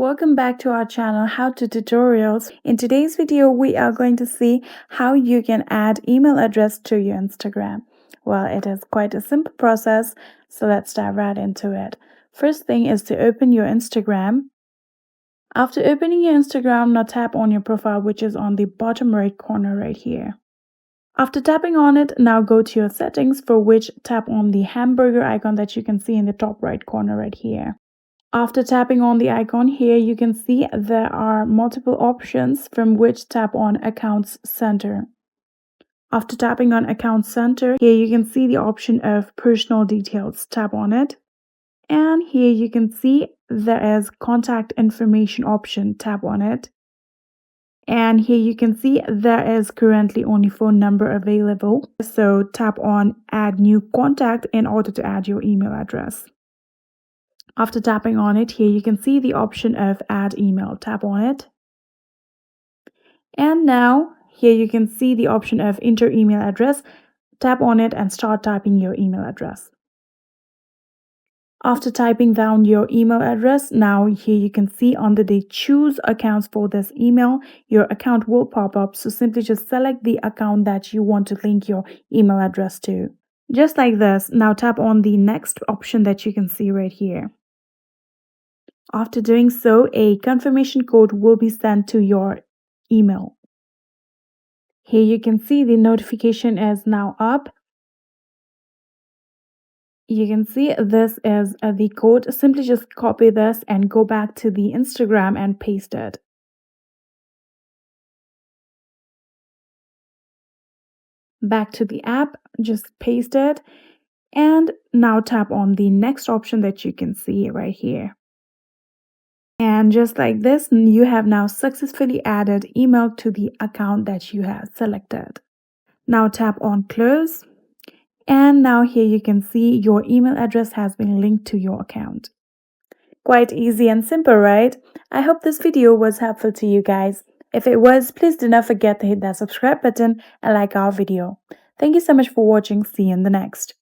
welcome back to our channel How to Tutorials. In today's video, we are going to see how you can add email address to your Instagram. Well, it is quite a simple process, so let's dive right into it. First thing is to open your Instagram. After opening your Instagram, now tap on your profile, which is on the bottom right corner right here. After tapping on it, now go to your settings, for which tap on the hamburger icon that you can see in the top right corner right here. After tapping on the icon here, you can see there are multiple options, from which tap on Accounts Center. After tapping on Accounts Center, here you can see the option of Personal Details. Tap on it. And here you can see there is Contact Information option. Tap on it. And here you can see there is currently only phone number available. So tap on Add New Contact in order to add your email address. After tapping on it, here you can see the option of Add Email. Tap on it. And now here you can see the option of Enter Email Address. Tap on it and start typing your email address. After typing down your email address, now here you can see under the Choose Accounts for this email, your account will pop up. So simply just select the account that you want to link your email address to. Just like this. Now tap on the next option that you can see right here. After doing so, a confirmation code will be sent to your email. Here you can see the notification is now up. You can see this is the code. Simply just copy this and go back to the Instagram and paste it. Back to the app, just paste it. And now tap on the next option that you can see right here. And just like this, you have now successfully added email to the account that you have selected. Now tap on Close. And now here you can see your email address has been linked to your account. Quite easy and simple, right? I hope this video was helpful to you guys. If it was, please do not forget to hit that subscribe button and like our video. Thank you so much for watching. See you in the next.